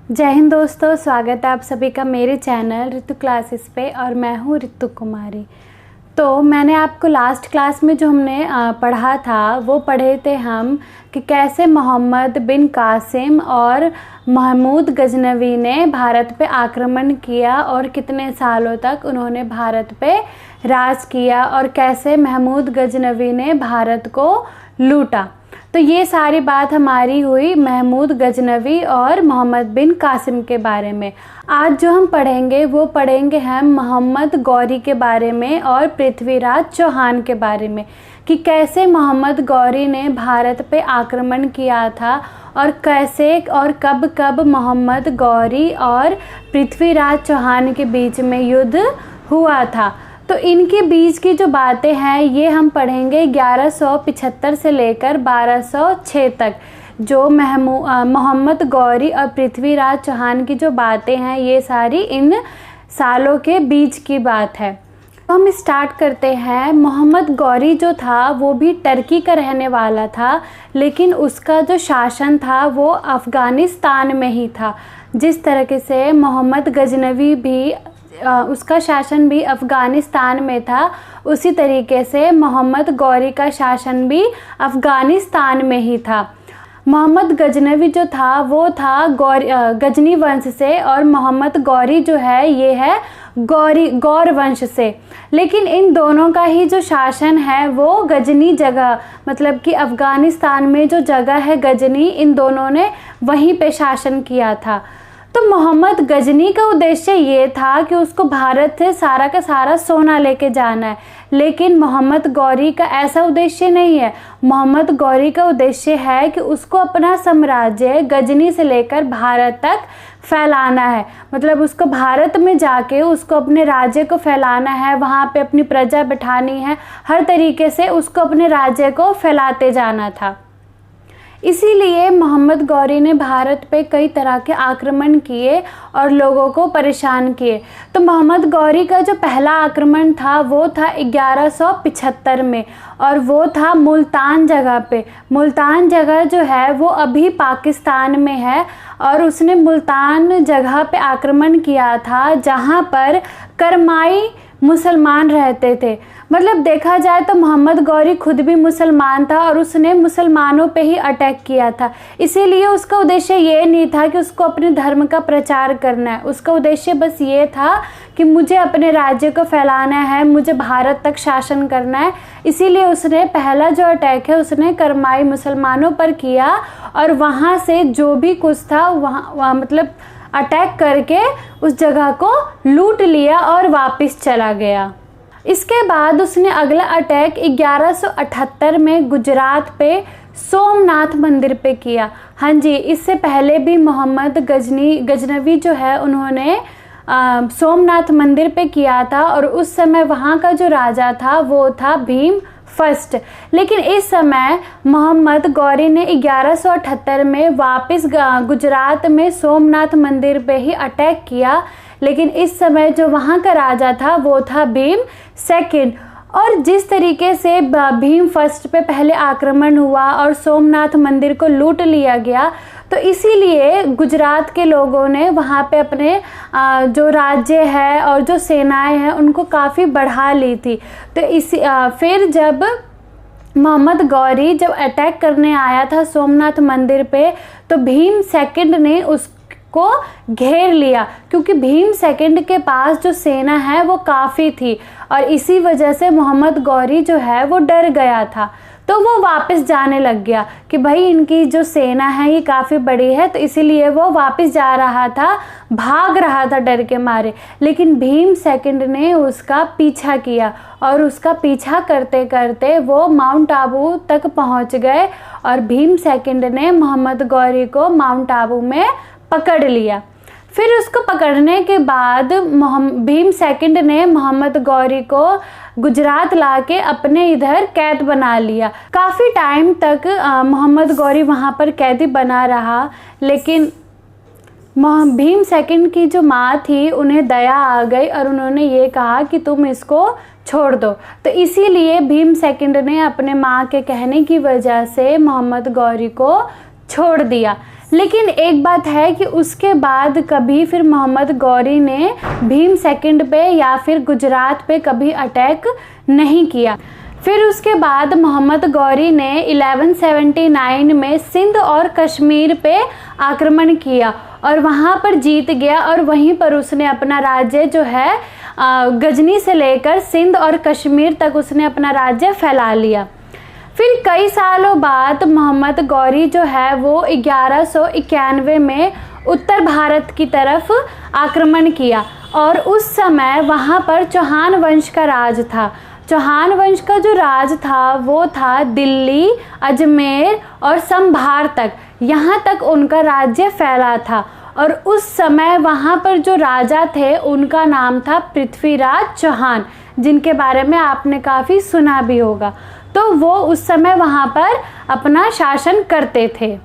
जय हिंद दोस्तों, स्वागत है आप सभी का मेरे चैनल ऋतु क्लासेस पे। और मैं हूँ ऋतु कुमारी। तो मैंने आपको लास्ट क्लास में जो हमने पढ़ा था वो पढ़े थे हम कि कैसे मोहम्मद बिन कासिम और महमूद गजनवी ने भारत पे आक्रमण किया और कितने सालों तक उन्होंने भारत पे राज किया और कैसे महमूद गजनवी ने भारत को लूटा। तो ये सारी बात हमारी हुई महमूद गजनवी और मोहम्मद बिन कासिम के बारे में। आज जो हम पढ़ेंगे वो पढ़ेंगे हम मोहम्मद गौरी के बारे में और पृथ्वीराज चौहान के बारे में कि कैसे मोहम्मद गौरी ने भारत पे आक्रमण किया था और कैसे और कब कब मोहम्मद गौरी और पृथ्वीराज चौहान के बीच में युद्ध हुआ था। तो इनके बीच की जो बातें हैं ये हम पढ़ेंगे 1175 से लेकर 1206 तक। जो मोहम्मद गौरी और पृथ्वीराज चौहान की जो बातें हैं ये सारी इन सालों के बीच की बात है। तो हम स्टार्ट करते हैं। मोहम्मद गौरी जो था वो भी टर्की का रहने वाला था, लेकिन उसका जो शासन था वो अफ़गानिस्तान में ही था। जिस तरीके से मोहम्मद गजनवी भी उसका शासन भी अफ़गानिस्तान में था, उसी तरीके से मोहम्मद गौरी का शासन भी अफ़गानिस्तान में ही था। मोहम्मद गजनवी जो था वो था गजनी वंश से और मोहम्मद गौरी जो है ये है गौर वंश से। लेकिन इन दोनों का ही जो शासन है वो गजनी जगह, मतलब कि अफ़गानिस्तान में जो जगह है गजनी, इन दोनों ने वहीं पे शासन किया था। तो मोहम्मद गजनी का उद्देश्य ये था कि उसको भारत से सारा का सारा सोना लेके जाना है, लेकिन मोहम्मद गौरी का ऐसा उद्देश्य नहीं है। मोहम्मद गौरी का उद्देश्य है कि उसको अपना साम्राज्य गजनी से लेकर भारत तक फैलाना है, मतलब उसको भारत में जाके उसको अपने राज्य को फैलाना है, वहाँ पे अपनी प्रजा बिठानी है, हर तरीके से उसको अपने राज्य को फैलाते जाना था। इसीलिए मोहम्मद गौरी ने भारत पे कई तरह के आक्रमण किए और लोगों को परेशान किए। तो मोहम्मद गौरी का जो पहला आक्रमण था वो था 1175 में, और वो था मुल्तान जगह पे। मुल्तान जगह जो है वो अभी पाकिस्तान में है, और उसने मुल्तान जगह पे आक्रमण किया था जहाँ पर करमाई मुसलमान रहते थे। मतलब देखा जाए तो मोहम्मद गौरी खुद भी मुसलमान था और उसने मुसलमानों पे ही अटैक किया था। इसीलिए उसका उद्देश्य ये नहीं था कि उसको अपने धर्म का प्रचार करना है, उसका उद्देश्य बस ये था कि मुझे अपने राज्य को फैलाना है, मुझे भारत तक शासन करना है। इसीलिए उसने पहला जो अटैक है उसने करमाई मुसलमानों पर किया और वहाँ से जो भी कुछ था वहाँ मतलब अटैक करके उस जगह को लूट लिया और वापस चला गया। इसके बाद उसने अगला अटैक 1178 में गुजरात पे सोमनाथ मंदिर पे किया। हाँ जी, इससे पहले भी मोहम्मद गजनवी जो है उन्होंने सोमनाथ मंदिर पे किया था, और उस समय वहाँ का जो राजा था वो था भीम फर्स्ट। लेकिन इस समय मोहम्मद गौरी ने 1178 में वापस गुजरात में सोमनाथ मंदिर पे ही अटैक किया, लेकिन इस समय जो वहाँ का राजा था वो था भीम सेकंड। और जिस तरीके से भीम फर्स्ट पे पहले आक्रमण हुआ और सोमनाथ मंदिर को लूट लिया गया, तो इसीलिए गुजरात के लोगों ने वहाँ पे अपने जो राज्य है और जो सेनाएं हैं उनको काफ़ी बढ़ा ली थी। तो फिर जब मोहम्मद गौरी जब अटैक करने आया था सोमनाथ मंदिर पे, तो भीम सेकंड ने को घेर लिया, क्योंकि भीम सेकंड के पास जो सेना है वो काफ़ी थी, और इसी वजह से मोहम्मद गौरी जो है वो डर गया था। तो वो वापस जाने लग गया कि भाई इनकी जो सेना है ये काफ़ी बड़ी है, तो इसीलिए वो वापस जा रहा था, भाग रहा था डर के मारे। लेकिन भीम सेकंड ने उसका पीछा किया और उसका पीछा करते करते वो माउंट आबू तक पहुंच गए, और भीम सेकंड ने मोहम्मद गौरी को माउंट आबू में पकड़ लिया। फिर उसको पकड़ने के बाद भीम सेकंड ने मोहम्मद गौरी को गुजरात लाके अपने इधर कैद बना लिया। काफ़ी टाइम तक मोहम्मद गौरी वहाँ पर कैदी बना रहा, लेकिन भीम सेकंड की जो माँ थी उन्हें दया आ गई और उन्होंने ये कहा कि तुम इसको छोड़ दो। तो इसीलिए भीम सेकंड ने अपने माँ के कहने की वजह से मोहम्मद गौरी को छोड़ दिया। लेकिन एक बात है कि उसके बाद कभी फिर मोहम्मद गौरी ने भीम सेकंड पे या फिर गुजरात पे कभी अटैक नहीं किया। फिर उसके बाद मोहम्मद गौरी ने 1179 में सिंध और कश्मीर पे आक्रमण किया और वहाँ पर जीत गया और वहीं पर उसने अपना राज्य जो है गजनी से लेकर सिंध और कश्मीर तक उसने अपना राज्य फैला लिया। फिर कई सालों बाद मोहम्मद गौरी जो है वो 1191 में उत्तर भारत की तरफ आक्रमण किया और उस समय वहाँ पर चौहान वंश का राज था। चौहान वंश का जो राज था वो था दिल्ली, अजमेर और संभार तक, यहाँ तक उनका राज्य फैला था। और उस समय वहाँ पर जो राजा थे उनका नाम था पृथ्वीराज चौहान, जिनके बारे में आपने काफ़ी सुना भी होगा। तो वो उस समय वहाँ पर अपना शासन करते थे।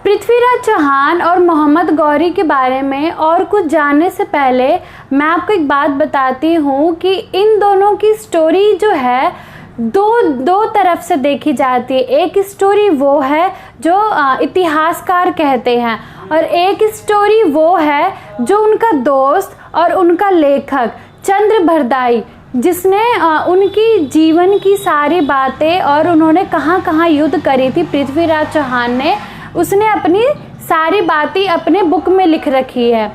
पृथ्वीराज चौहान और मोहम्मद गौरी के बारे में और कुछ जानने से पहले मैं आपको एक बात बताती हूँ कि इन दोनों की स्टोरी जो है दो तरफ से देखी जाती है। एक स्टोरी वो है जो इतिहासकार कहते हैं और एक स्टोरी वो है जो उनका दोस्त और उनका लेखक चंद्रभरदाई, जिसने उनकी जीवन की सारी बातें और उन्होंने कहाँ कहाँ युद्ध करी थी पृथ्वीराज चौहान ने, उसने अपनी सारी बातें अपने बुक में लिख रखी है।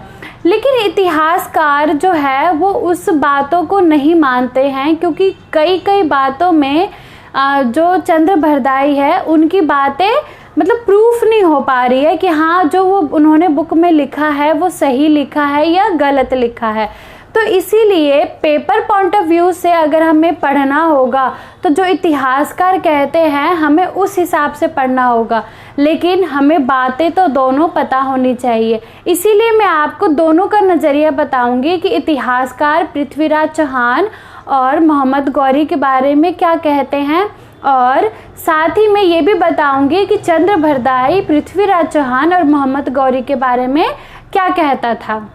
लेकिन इतिहासकार जो है वो उस बातों को नहीं मानते हैं, क्योंकि कई बातों में जो चंद्रभरदाई है उनकी बातें मतलब प्रूफ नहीं हो पा रही है कि हाँ जो वो उन्होंने बुक में लिखा है वो सही लिखा है या गलत लिखा है। तो इसीलिए पेपर पॉइंट ऑफ व्यू से अगर हमें पढ़ना होगा तो जो इतिहासकार कहते हैं हमें उस हिसाब से पढ़ना होगा, लेकिन हमें बातें तो दोनों पता होनी चाहिए। इसीलिए मैं आपको दोनों का नज़रिया बताऊंगी कि इतिहासकार पृथ्वीराज चौहान और मोहम्मद गौरी के बारे में क्या कहते हैं, और साथ ही मैं ये भी बताऊंगी कि चंद्रभरदाई पृथ्वीराज चौहान और मोहम्मद गौरी के बारे में क्या कहता था।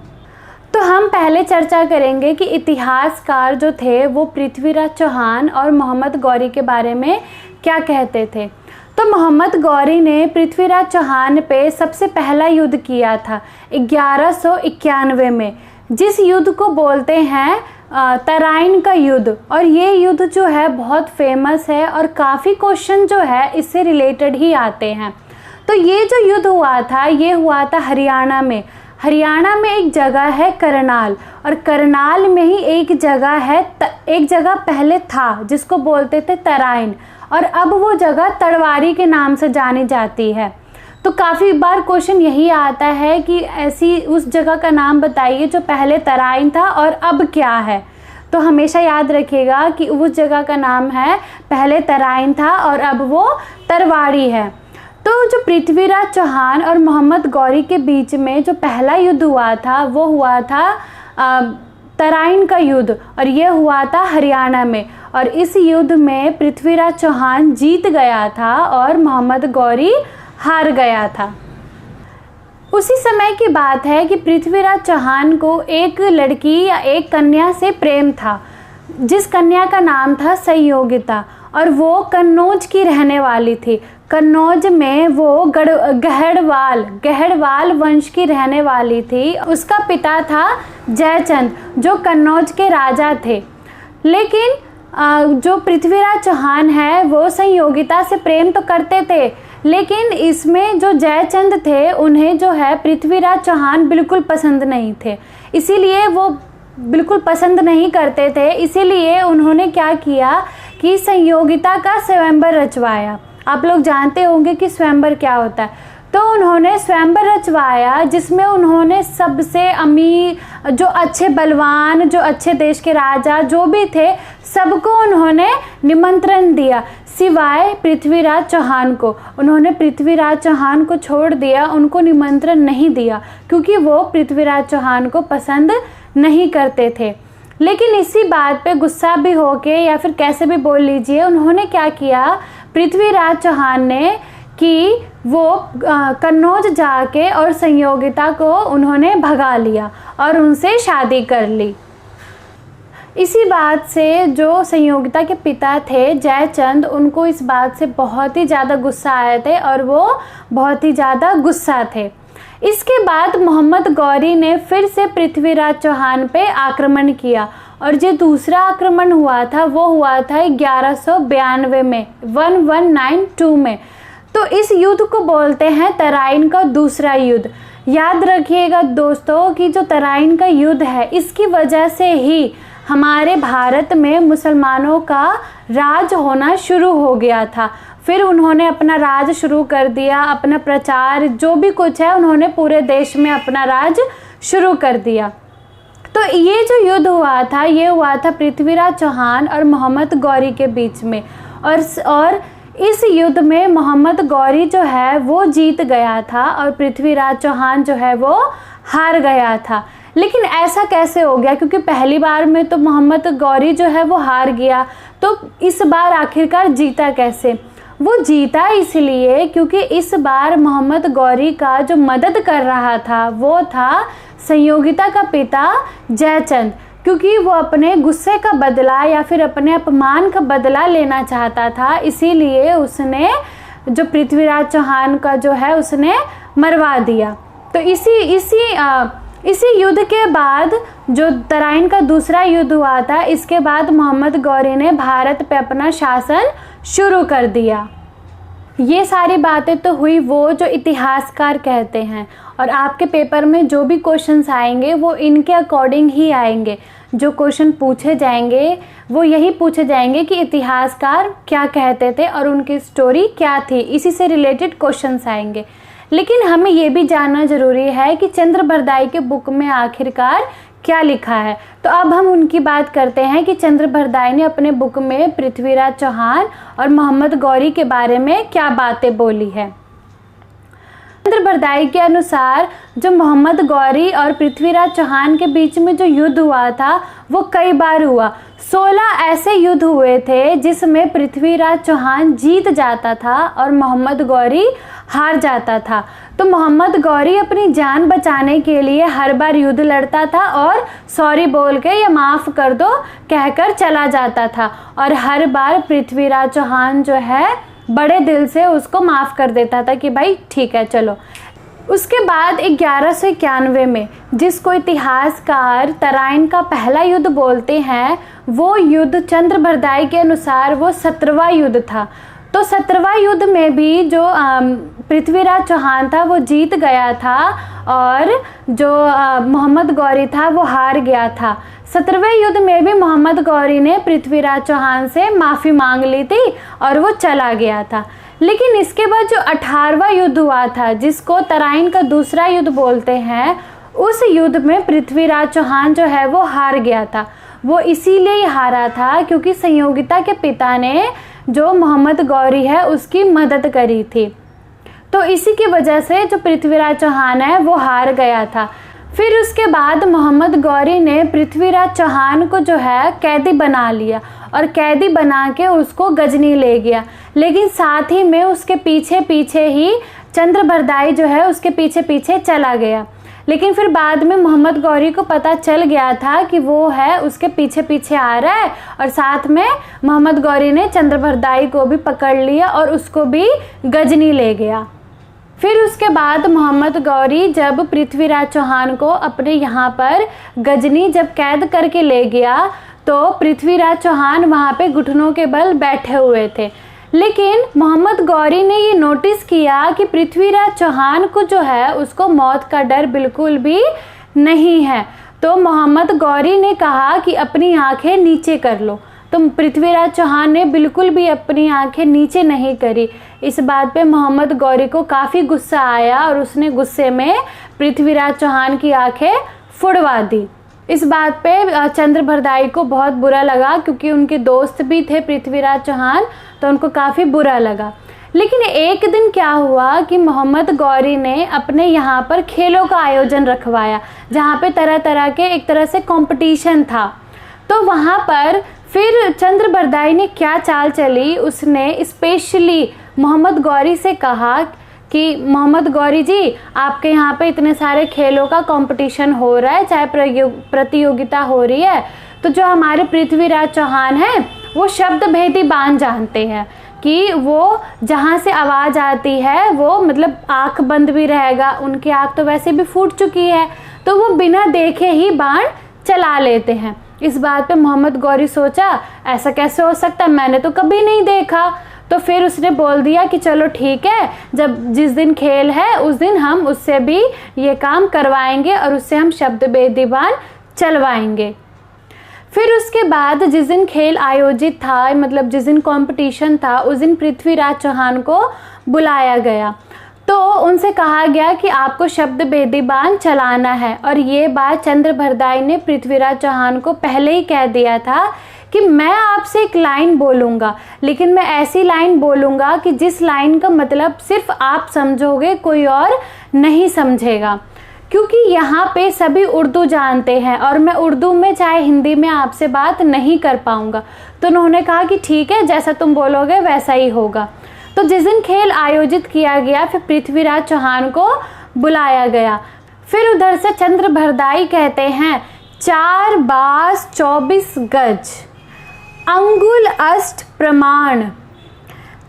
तो हम पहले चर्चा करेंगे कि इतिहासकार जो थे वो पृथ्वीराज चौहान और मोहम्मद गौरी के बारे में क्या कहते थे। तो मोहम्मद गौरी ने पृथ्वीराज चौहान पे सबसे पहला युद्ध किया था 1191 में, जिस युद्ध को बोलते हैं तराइन का युद्ध। और ये युद्ध जो है बहुत फेमस है और काफ़ी क्वेश्चन जो है इससे रिलेटेड ही आते हैं। तो ये जो युद्ध हुआ था ये हुआ था हरियाणा में। हरियाणा में एक जगह है करनाल, और करनाल में ही एक जगह पहले था जिसको बोलते थे तराइन, और अब वो जगह तड़वारी के नाम से जानी जाती है। तो काफ़ी बार क्वेश्चन यही आता है कि ऐसी उस जगह का नाम बताइए जो पहले तराइन था और अब क्या है। तो हमेशा याद रखिएगा कि उस जगह का नाम है पहले तराइन था और अब वो तरवाड़ी है। तो जो पृथ्वीराज चौहान और मोहम्मद गौरी के बीच में जो पहला युद्ध हुआ था वो हुआ था तराइन का युद्ध, और ये हुआ था हरियाणा में। और इस युद्ध में पृथ्वीराज चौहान जीत गया था और मोहम्मद गौरी हार गया था। उसी समय की बात है कि पृथ्वीराज चौहान को एक लड़की या एक कन्या से प्रेम था, जिस कन्या का नाम था संयोगिता, और वो कन्नौज की रहने वाली थी। कन्नौज में वो गहड़वाल वंश की रहने वाली थी। उसका पिता था जयचंद जो कन्नौज के राजा थे। लेकिन जो पृथ्वीराज चौहान है वो संयोगिता से प्रेम तो करते थे, लेकिन इसमें जो जयचंद थे उन्हें जो है पृथ्वीराज चौहान बिल्कुल पसंद नहीं थे, इसीलिए वो बिल्कुल पसंद नहीं करते थे। इसीलिए उन्होंने क्या किया कि संयोगिता का स्वयंवर रचवाया। आप लोग जानते होंगे कि स्वयंवर क्या होता है। तो उन्होंने स्वयंवर रचवाया जिसमें उन्होंने सबसे अमीर, जो अच्छे बलवान, जो अच्छे देश के राजा जो भी थे, सबको उन्होंने निमंत्रण दिया सिवाय पृथ्वीराज चौहान को। उन्होंने पृथ्वीराज चौहान को छोड़ दिया, उनको निमंत्रण नहीं दिया, क्योंकि वो पृथ्वीराज चौहान को पसंद नहीं करते थे। लेकिन इसी बात पे गुस्सा भी होके या फिर कैसे भी बोल लीजिए, उन्होंने क्या किया, पृथ्वीराज चौहान ने कि वो कन्नौज जाके और संयोगिता को उन्होंने भगा लिया और उनसे शादी कर ली। इसी बात से जो संयोगिता के पिता थे जयचंद, उनको इस बात से बहुत ही ज़्यादा गुस्सा आए थे और वो बहुत ही ज़्यादा गुस्सा थे। इसके बाद मोहम्मद गौरी ने फिर से पृथ्वीराज चौहान पे आक्रमण किया और जो दूसरा आक्रमण हुआ था वो हुआ था 1192 में, 1192 में। तो इस युद्ध को बोलते हैं तराइन का दूसरा युद्ध। याद रखिएगा दोस्तों कि जो तराइन का युद्ध है, इसकी वजह से ही हमारे भारत में मुसलमानों का राज होना शुरू हो गया था। फिर उन्होंने अपना राज शुरू कर दिया, अपना प्रचार जो भी कुछ है उन्होंने पूरे देश में अपना राज शुरू कर दिया। तो ये जो युद्ध हुआ था ये हुआ था पृथ्वीराज चौहान और मोहम्मद गौरी के बीच में, और इस युद्ध में मोहम्मद गौरी जो है वो जीत गया था और पृथ्वीराज चौहान जो है वो हार गया था। लेकिन ऐसा कैसे हो गया? क्योंकि पहली बार में तो मोहम्मद गौरी जो है वो हार गया, तो इस बार आखिरकार जीता कैसे? वो जीता इसलिए क्योंकि इस बार मोहम्मद गौरी का जो मदद कर रहा था वो था संयोगिता का पिता जयचंद, क्योंकि वो अपने गुस्से का बदला या फिर अपने अपमान का बदला लेना चाहता था। इसीलिए उसने जो पृथ्वीराज चौहान का जो है उसने मरवा दिया। तो इसी युद्ध के बाद जो तराइन का दूसरा युद्ध हुआ था, इसके बाद मोहम्मद गौरी ने भारत पे अपना शासन शुरू कर दिया। ये सारी बातें तो हुई वो जो इतिहासकार कहते हैं, और आपके पेपर में जो भी क्वेश्चंस आएंगे वो इनके अकॉर्डिंग ही आएंगे। जो क्वेश्चन पूछे जाएंगे वो यही पूछे जाएंगे कि इतिहासकार क्या कहते थे और उनकी स्टोरी क्या थी, इसी से रिलेटेड क्वेश्चंस आएंगे। लेकिन हमें ये भी जानना ज़रूरी है कि चंद्रबरदाई के बुक में आखिरकार क्या लिखा है। तो अब हम उनकी बात करते हैं कि चंद्रबरदाई ने अपने बुक में पृथ्वीराज चौहान और मोहम्मद गौरी के बारे में क्या बातें बोली है। चंद्रबरदाई के अनुसार जो मोहम्मद गौरी और पृथ्वीराज चौहान के बीच में जो युद्ध हुआ था वो कई बार हुआ। 16 ऐसे युद्ध हुए थे जिसमें पृथ्वीराज चौहान जीत जाता था और मोहम्मद गौरी हार जाता था। तो मोहम्मद गौरी अपनी जान बचाने के लिए हर बार युद्ध लड़ता था और सॉरी बोल के या माफ़ कर दो कहकर चला जाता था, और हर बार पृथ्वीराज चौहान जो है बड़े दिल से उसको माफ़ कर देता था कि भाई ठीक है चलो। उसके बाद 1191 में, जिसको इतिहासकार तराइन का पहला युद्ध बोलते हैं, वो युद्ध चंद्रबरदाई के अनुसार वो 17वां युद्ध था। तो 17वां युद्ध में भी जो पृथ्वीराज चौहान था वो जीत गया था और जो मोहम्मद गौरी था वो हार गया था। 17वें युद्ध में भी मोहम्मद गौरी ने पृथ्वीराज चौहान से माफ़ी मांग ली थी और वो चला गया था। लेकिन इसके बाद जो 18वां युद्ध हुआ था, जिसको तराइन का दूसरा युद्ध बोलते हैं, उस युद्ध में पृथ्वीराज चौहान जो है वो हार गया था। वो इसीलिए हारा था क्योंकि संयोगिता के पिता ने जो मोहम्मद गौरी है उसकी मदद करी थी। तो इसी की वजह से जो पृथ्वीराज चौहान है वो हार गया था। फिर उसके बाद मोहम्मद गौरी ने पृथ्वीराज चौहान को जो है कैदी बना लिया और कैदी बना के उसको गजनी ले गया। लेकिन साथ ही में उसके पीछे पीछे ही चंद्रबरदाई जो है उसके पीछे पीछे चला गया। लेकिन फिर बाद में मोहम्मद गौरी को पता चल गया था कि वो है उसके पीछे पीछे आ रहा है, और साथ में मोहम्मद गौरी ने चंद्रबरदाई को भी पकड़ लिया और उसको भी गजनी ले गया। फिर उसके बाद मोहम्मद गौरी जब पृथ्वीराज चौहान को अपने यहाँ पर गजनी जब कैद करके ले गया तो पृथ्वीराज चौहान वहाँ पे घुटनों के बल बैठे हुए थे। लेकिन मोहम्मद गौरी ने ये नोटिस किया कि पृथ्वीराज चौहान को जो है उसको मौत का डर बिल्कुल भी नहीं है। तो मोहम्मद गौरी ने कहा कि अपनी आंखें नीचे कर लो। तो पृथ्वीराज चौहान ने बिल्कुल भी अपनी आंखें नीचे नहीं करी। इस बात पे मोहम्मद गौरी को काफ़ी गुस्सा आया और उसने गुस्से में पृथ्वीराज चौहान की आंखें फुड़वा दी। इस बात पे चंद्रबरदाई को बहुत बुरा लगा क्योंकि उनके दोस्त भी थे पृथ्वीराज चौहान, तो उनको काफ़ी बुरा लगा। लेकिन एक दिन क्या हुआ कि मोहम्मद गौरी ने अपने यहाँ पर खेलों का आयोजन रखवाया, जहाँ पे तरह तरह के एक तरह से कंपटीशन था। तो वहाँ पर फिर चंद्रबरदाई ने क्या चाल चली, उसने स्पेशली मोहम्मद गौरी से कहा कि मोहम्मद गौरी जी, आपके यहाँ पे इतने सारे खेलों का कंपटीशन हो रहा है, चाहे प्रतियोगिता हो रही है, तो जो हमारे पृथ्वीराज चौहान हैं वो शब्द भेदी बाण जानते हैं कि वो जहाँ से आवाज़ आती है वो मतलब आँख बंद भी रहेगा, उनकी आँख तो वैसे भी फूट चुकी है, तो वो बिना देखे ही बाण चला लेते हैं। इस बात पे मोहम्मद गौरी सोचा ऐसा कैसे हो सकता है, मैंने तो कभी नहीं देखा। तो फिर उसने बोल दिया कि चलो ठीक है, जब जिस दिन खेल है उस दिन हम उससे भी ये काम करवाएंगे और उससे हम शब्द भेदी बाण चलवाएंगे। फिर उसके बाद जिस दिन खेल आयोजित था, मतलब जिस दिन कंपटीशन था, उस दिन पृथ्वीराज चौहान को बुलाया गया। तो उनसे कहा गया कि आपको शब्द भेदी बाण चलाना है। और ये बात चंद्रभरदाई ने पृथ्वीराज चौहान को पहले ही कह दिया था कि मैं आपसे एक लाइन बोलूँगा, लेकिन मैं ऐसी लाइन बोलूँगा कि जिस लाइन का मतलब सिर्फ आप समझोगे, कोई और नहीं समझेगा, क्योंकि यहाँ पे सभी उर्दू जानते हैं और मैं उर्दू में चाहे हिंदी में आपसे बात नहीं कर पाऊँगा। तो उन्होंने कहा कि ठीक है, जैसा तुम बोलोगे वैसा ही होगा। तो जिस दिन खेल आयोजित किया गया फिर पृथ्वीराज चौहान को बुलाया गया। फिर उधर से चंद्रभरदाई कहते हैं 4 बास 24 गज अंगुल अष्ट प्रमाण,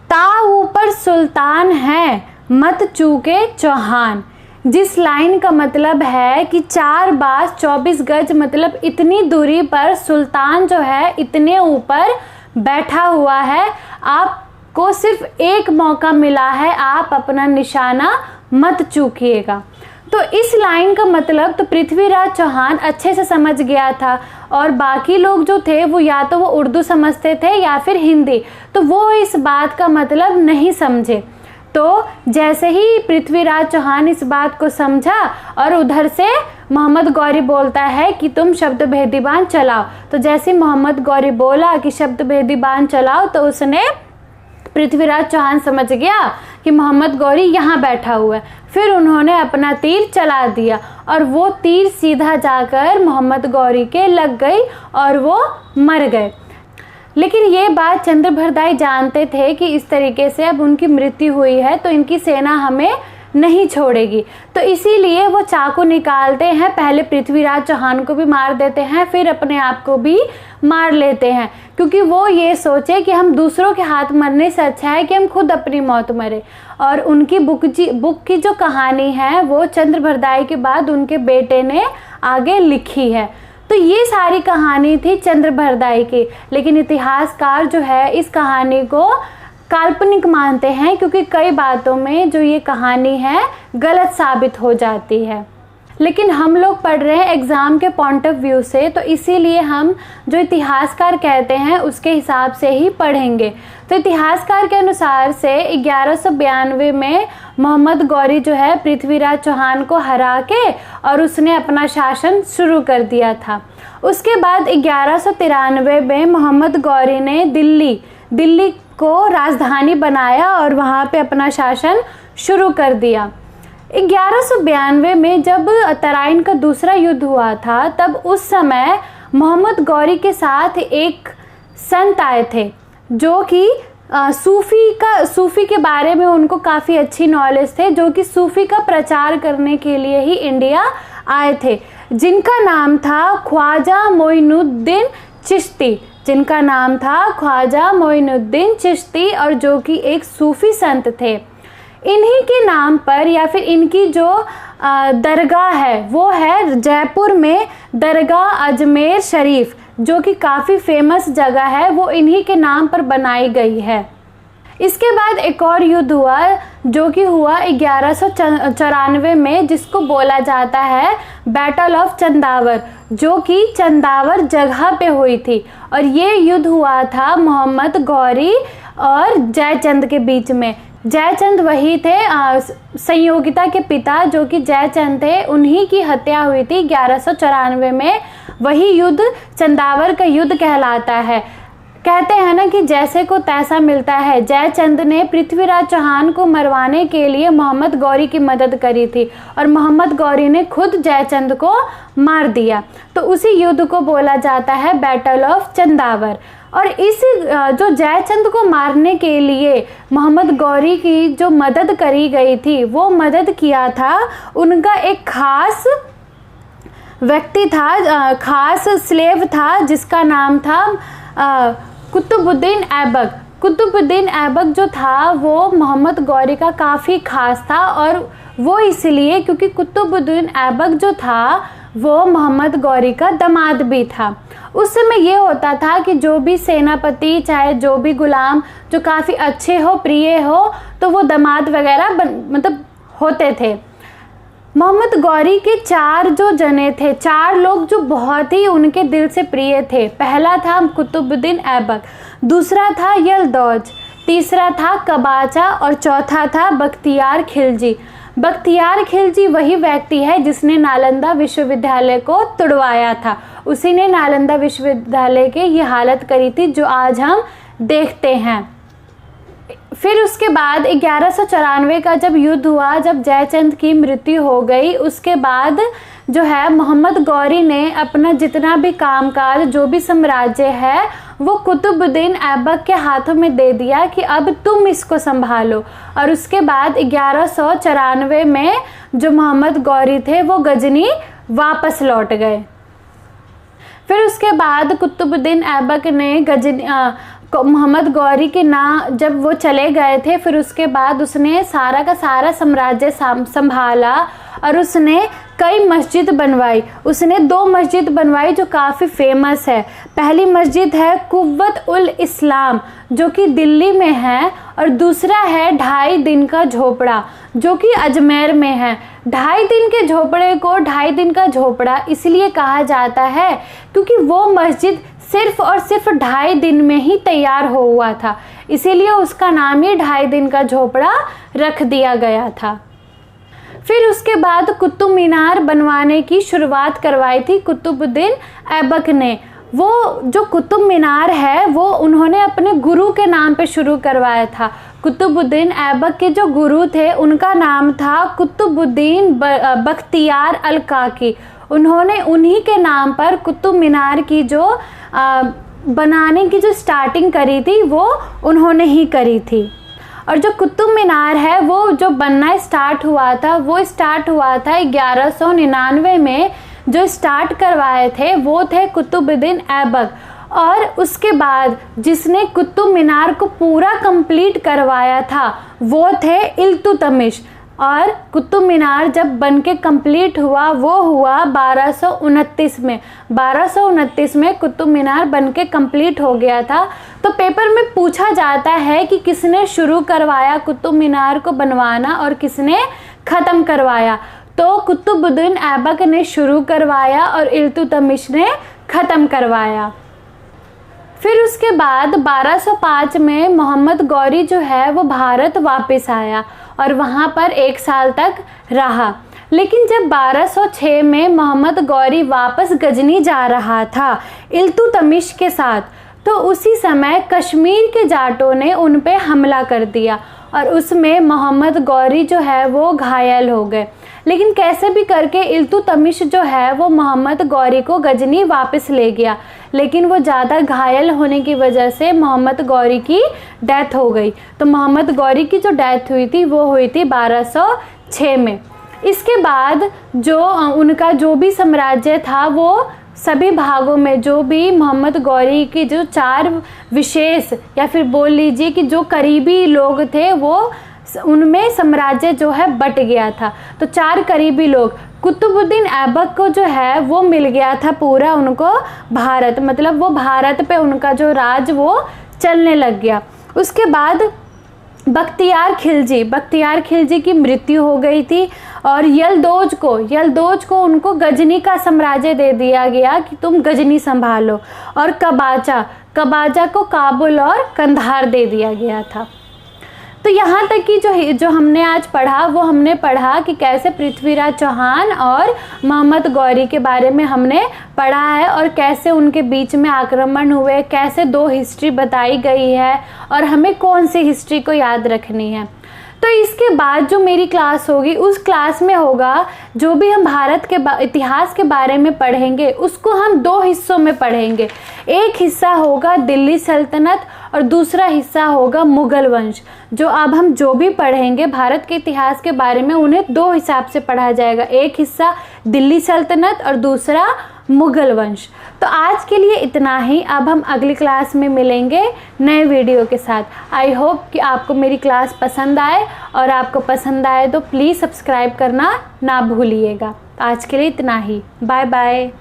ता ऊपर सुल्तान है मत चूके चौहान। जिस लाइन का मतलब है कि 4 बास 24 गज मतलब इतनी दूरी पर सुल्तान जो है इतने ऊपर बैठा हुआ है, आपको सिर्फ एक मौका मिला है, आप अपना निशाना मत चूकिएगा। तो इस लाइन का मतलब तो पृथ्वीराज चौहान अच्छे से समझ गया था और बाकी लोग जो थे वो या तो वो उर्दू समझते थे या फिर हिंदी, तो वो इस बात का मतलब नहीं समझे। तो जैसे ही पृथ्वीराज चौहान इस बात को समझा और उधर से मोहम्मद गौरी बोलता है कि तुम शब्द भेदी बाण चलाओ। तो जैसे मोहम्मद गौरी बोला कि शब्द भेदी बाण चलाओ, तो उसने पृथ्वीराज चौहान समझ गया कि मोहम्मद गौरी यहाँ बैठा हुआ है। फिर उन्होंने अपना तीर चला दिया और वो तीर सीधा जाकर मोहम्मद गौरी के लग गई और वो मर गए। लेकिन ये बात चंद्रभरदाई जानते थे कि इस तरीके से अब उनकी मृत्यु हुई है तो इनकी सेना हमें नहीं छोड़ेगी, तो इसीलिए वो चाकू निकालते हैं, पहले पृथ्वीराज चौहान को भी मार देते हैं, फिर अपने आप को भी मार लेते हैं, क्योंकि वो ये सोचे कि हम दूसरों के हाथ मरने से अच्छा है कि हम खुद अपनी मौत मरे। और उनकी बुक की जो कहानी है वो चंद्रभरदाई के बाद उनके बेटे ने आगे लिखी है। तो ये सारी कहानी थी चंद्रभरदाई की, लेकिन इतिहासकार जो है इस कहानी को काल्पनिक मानते हैं, क्योंकि कई बातों में जो ये कहानी है गलत साबित हो जाती है। लेकिन हम लोग पढ़ रहे हैं एग्ज़ाम के पॉइंट ऑफ व्यू से, तो इसीलिए हम जो इतिहासकार कहते हैं उसके हिसाब से ही पढ़ेंगे। तो इतिहासकार के अनुसार से 1192 में मोहम्मद गौरी जो है पृथ्वीराज चौहान को हरा के और उसने अपना शासन शुरू कर दिया था। उसके बाद 1193 में मोहम्मद गौरी ने दिल्ली को राजधानी बनाया और वहाँ पे अपना शासन शुरू कर दिया। 1192 में जब तराइन का दूसरा युद्ध हुआ था, तब उस समय मोहम्मद गौरी के साथ एक संत आए थे जो कि सूफ़ी के बारे में उनको काफ़ी अच्छी नॉलेज थे, जो कि सूफ़ी का प्रचार करने के लिए ही इंडिया आए थे, जिनका नाम था ख्वाजा मोइनुद्दीन चिश्ती, चिश्ती, और जो कि एक सूफ़ी संत थे। इन्हीं के नाम पर या फिर इनकी जो दरगाह है वो है जयपुर में दरगाह अजमेर शरीफ, जो कि काफ़ी फेमस जगह है, वो इन्हीं के नाम पर बनाई गई है। इसके बाद एक और युद्ध हुआ जो कि हुआ 1194 में, जिसको बोला जाता है बैटल ऑफ चंदावर, जो कि चंदावर जगह पे हुई थी। और ये युद्ध हुआ था मोहम्मद गौरी और जयचंद के बीच में। जयचंद वही थे संयोगिता के पिता, जो कि जयचंद थे, उन्हीं की हत्या हुई थी 1194 में। वही युद्ध चंदावर का युद्ध कहलाता है। कहते हैं ना कि जैसे को तैसा मिलता है। जयचंद ने पृथ्वीराज चौहान को मरवाने के लिए मोहम्मद गौरी की मदद करी थी और मोहम्मद गौरी ने खुद जयचंद को मार दिया। तो उसी युद्ध को बोला जाता है बैटल ऑफ चंदावर। और इस जो जयचंद को मारने के लिए मोहम्मद गौरी की जो मदद करी गई थी, वो मदद किया था उनका एक खास व्यक्ति था, खास स्लेव था, जिसका नाम था कुतुबुद्दीन ऐबक। कुतुबुद्दीन ऐबक जो था वो मोहम्मद गौरी का काफ़ी ख़ास था, और वो इसलिए क्योंकि कुतुबुद्दीन ऐबक जो था वो मोहम्मद गौरी का दामाद भी था। उस समय ये होता था कि जो भी सेनापति, चाहे जो भी गुलाम जो काफ़ी अच्छे हो, प्रिय हो, तो वो दामाद वगैरह मतलब होते थे। मोहम्मद गौरी के 4 जो जने थे, 4 लोग जो बहुत ही उनके दिल से प्रिय थे। पहला था कुतुबुद्दीन ऐबक, दूसरा था यलदौज, तीसरा था कबाचा और चौथा था बख्तियार खिलजी। बख्तियार खिलजी वही व्यक्ति है जिसने नालंदा विश्वविद्यालय को तुड़वाया था। उसी ने नालंदा विश्वविद्यालय की ये हालत करी थी जो आज हम देखते हैं। फिर उसके बाद 1194 का जब युद्ध हुआ, जब जयचंद की मृत्यु हो गई, उसके बाद जो है मोहम्मद गौरी ने अपना जितना भी कामकाज, जो भी साम्राज्य है, वो कुतुबुद्दीन ऐबक के हाथों में दे दिया कि अब तुम इसको संभालो। और उसके बाद 1194 में जो मोहम्मद गौरी थे वो गजनी वापस लौट गए। फिर उसके बाद कुतुबुद्दीन ऐबक ने मोहम्मद गौरी के जब वो चले गए थे, फिर उसके बाद उसने सारा का सारा साम्राज्य संभाला और उसने कई मस्जिद बनवाई। उसने 2 मस्जिद बनवाई जो काफ़ी फेमस है। पहली मस्जिद है कुव्वत उल इस्लाम जो कि दिल्ली में है, और दूसरा है 2.5 दिन का झोपड़ा जो कि अजमेर में है। 2.5 दिन के झोपड़े को 2.5 दिन का झोपड़ा इसलिए कहा जाता है क्योंकि वो मस्जिद सिर्फ और सिर्फ 2.5 दिन में ही तैयार हुआ था, इसीलिए उसका नाम ही 2.5 दिन का झोपड़ा रख दिया गया था। फिर उसके बाद कुतुब मीनार बनवाने की शुरुआत करवाई थी कुतुबुद्दीन ऐबक ने। वो जो कुतुब मीनार है वो उन्होंने अपने गुरु के नाम पे शुरू करवाया था। कुतुबुद्दीन ऐबक के जो गुरु थे उनका नाम था कुतुबुद्दीन बख्तियार अल काकी। उन्होंने उन्हीं के नाम पर कुतुब मीनार की जो बनाने की जो स्टार्टिंग करी थी वो उन्होंने ही करी थी। और जो कुतुब मीनार है वो जो बनना स्टार्ट हुआ था वो स्टार्ट हुआ था 1199 में। जो स्टार्ट करवाए थे वो थे कुतुबुद्दीन ऐबक, और उसके बाद जिसने कुतुब मीनार को पूरा कंप्लीट करवाया था वो थे इल्तुतमिश। और कुतुब मीनार जब बनके कंप्लीट हुआ वो हुआ 1229 में। 1229 में कुतुब मीनार बनके कंप्लीट हो गया था। तो पेपर में पूछा जाता है कि किसने शुरू करवाया कुतुब मीनार को बनवाना और किसने ख़त्म करवाया। तो कुतुबुद्दीन ऐबक ने शुरू करवाया और इल्तुतमिश ने ख़त्म करवाया। फिर उसके बाद 1205 में मोहम्मद गौरी जो है वो भारत वापस आया और वहाँ पर 1 साल तक रहा। लेकिन जब 1206 में मोहम्मद गौरी वापस गजनी जा रहा था इल्तुतमिश के साथ, तो उसी समय कश्मीर के जाटों ने उन पे हमला कर दिया और उसमें मोहम्मद गौरी जो है वो घायल हो गए। लेकिन कैसे भी करके इल्तुतमिश जो है वो मोहम्मद गौरी को गजनी वापस ले गया, लेकिन वो ज़्यादा घायल होने की वजह से मोहम्मद गौरी की डेथ हो गई। तो मोहम्मद गौरी की जो डेथ हुई थी वो हुई थी 1206 में। इसके बाद जो उनका जो भी साम्राज्य था वो सभी भागों में जो भी मोहम्मद गौरी की जो 4 विशेष या फिर बोल लीजिए कि जो करीबी लोग थे वो उनमें साम्राज्य जो है बट गया था। तो 4 करीबी लोग कुतुबुद्दीन ऐबक को जो है वो मिल गया था पूरा उनको भारत, मतलब वो भारत पे उनका जो राज वो चलने लग गया। उसके बाद बख्तियार खिलजी की मृत्यु हो गई थी और यलदौज को उनको गजनी का साम्राज्य दे दिया गया कि तुम गजनी संभालो, और कबाचा को काबुल और कंधार दे दिया गया था। तो यहाँ तक कि जो हमने आज पढ़ा वो हमने पढ़ा कि कैसे पृथ्वीराज चौहान और मोहम्मद गौरी के बारे में हमने पढ़ा है और कैसे उनके बीच में आक्रमण हुए, कैसे 2 हिस्ट्री बताई गई है और हमें कौन सी हिस्ट्री को याद रखनी है। तो इसके बाद जो मेरी क्लास होगी उस क्लास में होगा जो भी हम भारत के इतिहास के बारे में पढ़ेंगे उसको हम 2 हिस्सों में पढ़ेंगे। एक हिस्सा होगा दिल्ली सल्तनत और दूसरा हिस्सा होगा मुग़ल वंश। जो अब हम जो भी पढ़ेंगे भारत के इतिहास के बारे में उन्हें 2 हिसाब से पढ़ा जाएगा, एक हिस्सा दिल्ली सल्तनत और दूसरा मुग़ल वंश। तो आज के लिए इतना ही, अब हम अगली क्लास में मिलेंगे नए वीडियो के साथ। आई होप कि आपको मेरी क्लास पसंद आए, और आपको पसंद आए तो प्लीज़ सब्सक्राइब करना ना भूलिएगा। आज के लिए इतना ही, बाय बाय।